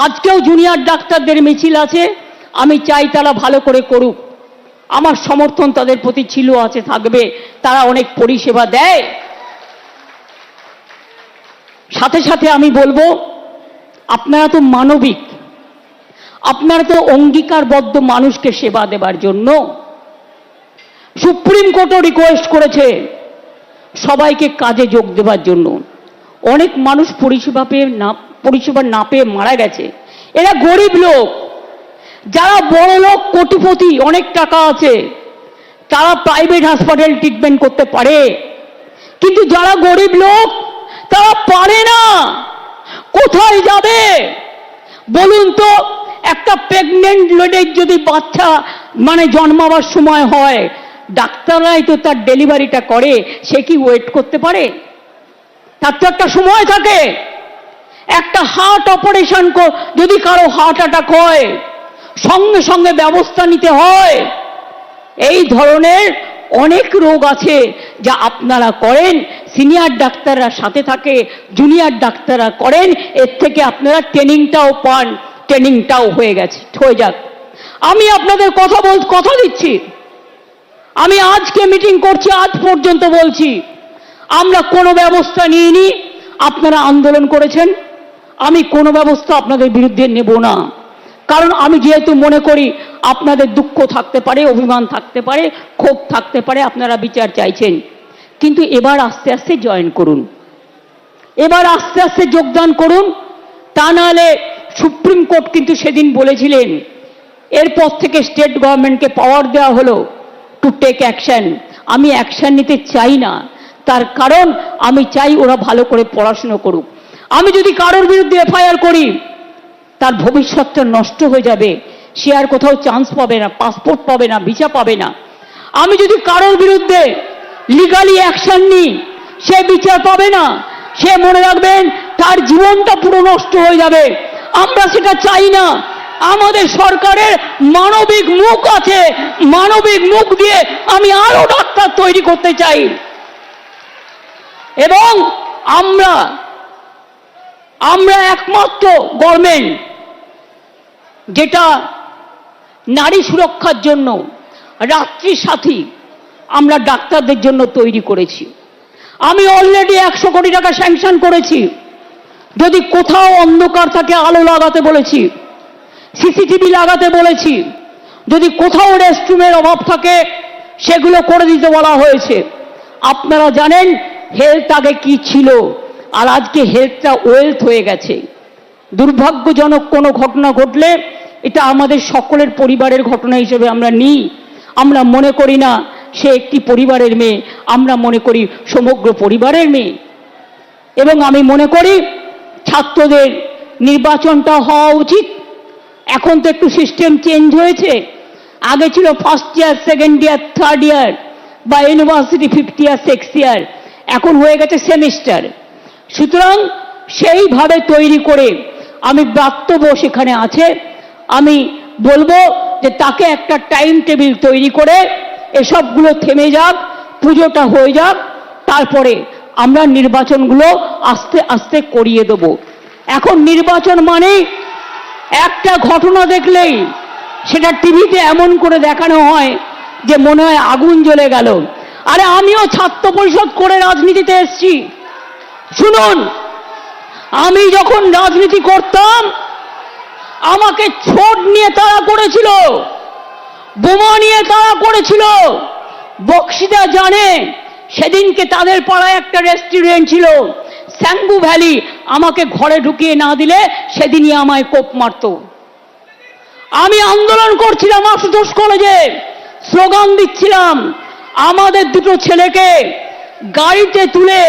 আজকেও জুনিয়র ডাক্তারদের মিছিল আছে, আমি চাই তারা ভালো করে করুক। আমার সমর্থন তাদের প্রতি ছিল, আছে, থাকবে। তারা অনেক পরিষেবা দেয়। সাথে সাথে আমি বলবো, আপনারা তো মানবিক, আপনারা তো অঙ্গীকারবদ্ধ মানুষকে সেবা দেবার জন্য। সুপ্রিম কোর্টও রিকোয়েস্ট করেছে সবাইকে কাজে যোগ দেবার জন্য। অনেক মানুষ পরিষেবা না পেয়ে মারা গেছে। এরা গরিব লোক। যারা বড় লোক, কোটিপতি, অনেক টাকা আছে, তারা প্রাইভেট হাসপাতাল ট্রিটমেন্ট করতে পারে, কিন্তু যারা গরিব লোক তারা পারে না। কোথায় যাবে বলুন তো? একটা প্রেগনেন্ট লেডির যদি বাচ্চা জন্মাবার সময় হয়, ডাক্তাররাই তো তার ডেলিভারিটা করে, সে কি ওয়েট করতে পারে? তার তো একটা সময় থাকে। একটা হার্ট অপারেশন যদি কারো হার্ট অ্যাটাক হয়, সঙ্গে সঙ্গে ব্যবস্থা নিতে হয়। এই ধরনের অনেক রোগ আছে যা আপনারা করেন, সিনিয়র ডাক্তাররা সাথে থাকে, জুনিয়র ডাক্তাররা করেন। এর থেকে আপনারা ট্রেনিংটাও পান, ট্রেনিংটাও হয়ে যাক। আমি আপনাদের কথা দিচ্ছি, আমি আজকে মিটিং করছি, আজ পর্যন্ত বলছি, আমরা কোনো ব্যবস্থা নিইনি। আপনারা আন্দোলন করেছেন, আমি কোনো ব্যবস্থা আপনাদের বিরুদ্ধে নেব না। কারণ আমি যেহেতু মনে করি আপনাদের দুঃখ থাকতে পারে, অভিমান থাকতে পারে, ক্ষোভ থাকতে পারে, আপনারা বিচার চাইছেন। কিন্তু এবার আস্তে আস্তে জয়েন করুন, এবার আস্তে আস্তে যোগদান করুন। তা নাহলে সুপ্রিম কোর্ট কিন্তু সেদিন বলেছিলেন, এরপর থেকে স্টেট গভর্নমেন্টকে পাওয়ার দেওয়া হলো টু টেক অ্যাকশন। আমি অ্যাকশন নিতে চাই না, তার কারণ আমি চাই ওরা ভালো করে পড়াশুনো করুক। আমি যদি কারোর বিরুদ্ধে এফআইআর করি, তার ভবিষ্যৎটা নষ্ট হয়ে যাবে, সে আর কোথাও চান্স পাবে না, পাসপোর্ট পাবে না, ভিসা পাবে না। আমি যদি কারোর বিরুদ্ধে লিগালি অ্যাকশন নিই, সে বিচার পাবে না, সে মনে রাখবেন তার জীবনটা পুরো নষ্ট হয়ে যাবে। আমরা সেটা চাই না। আমাদের সরকারের মানবিক মুখ আছে, মানবিক মুখ দিয়ে আমি আরো ডাক্তার তৈরি করতে চাই। এবং আমরা একমাত্র গভর্নমেন্ট যেটা নারী সুরক্ষার জন্য রাত্রি সাথী আমরা ডাক্তারদের জন্য তৈরি করেছি। আমি অলরেডি 100 কোটি টাকা স্যাংশন করেছি। যদি কোথাও অন্ধকার থাকে আলো লাগাতে বলেছি, সিসিটিভি লাগাতে বলেছি। যদি কোথাও রেস্টরুমের অভাব থাকে সেগুলো করে দিতে বলা হয়েছে। আপনারা জানেন হেলথ আগে কি ছিল, আর আজকে হেলথটা ওয়েলথ হয়ে গেছে। দুর্ভাগ্যজনক কোনো ঘটনা ঘটলে এটা আমাদের সকলের পরিবারের ঘটনা হিসেবে আমরা নিই। আমরা মনে করি না সে একটি পরিবারের মেয়ে, আমরা মনে করি সমগ্র পরিবারের মেয়ে। এবং আমি মনে করি ছাত্রদের নির্বাচনটা হওয়া উচিত। এখন তো একটু সিস্টেম চেঞ্জ হয়েছে। আগে ছিল first year, second year, third year, বা ইউনিভার্সিটি 5th ইয়ার, 6th ইয়ার, এখন হয়ে গেছে সেমিস্টার। সুতরাং সেইভাবে তৈরি করে আমি ব্রাত্যব সেখানে আছে, আমি বলবো যে তাকে একটা টাইম টেবিল তৈরি করে এসবগুলো থেমে যাক, পুজোটা হয়ে যাক, তারপরে আমরা নির্বাচনগুলো আস্তে আস্তে করিয়ে দেব। এখন নির্বাচন মানে একটা ঘটনা দেখলেই সেটা টিভিতে এমন করে দেখানো হয় যে মনে হয় আগুন জ্বলে গেল। আরে আমিও ছাত্র পরিষদ করে রাজনীতিতে এসেছি। শুনুন, আমি যখন রাজনীতি করতাম আমাকে ছোট নিয়ে তাড়া করেছিল, বোমা নিয়ে তাড়া করেছিল। বক্সিদা জানে, সেদিনকে তাদের পাড়ায় একটা রেস্টুরেন্ট ছিল স্যাঙ্গু ভ্যালি, আমাকে ঘরে ঢুকিয়ে না দিলে সেদিনই আমায় কোপ মারত। আমি আন্দোলন করছিলাম আশুতোষ কলেজে, স্লোগান দিচ্ছিলাম। আমাদের দুটো ছেলেকে গাড়িতে তুলে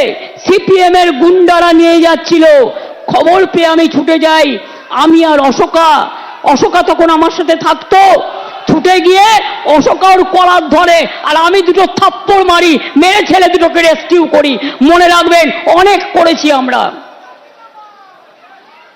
সিপিএম এর গুন্ডারা নিয়ে যাচ্ছিল। খবর পেয়ে আমি ছুটে যাই, আমি আর অশোকা তখন আমার সাথে থাকতো। ছুটে গিয়ে অশোকা ওর কলার ধরে, আর আমি দুটো থাপ্পড় মারি, মেরে ছেলে দুটোকে রেস্কিউ করি। মনে রাখবেন অনেক করেছি আমরা।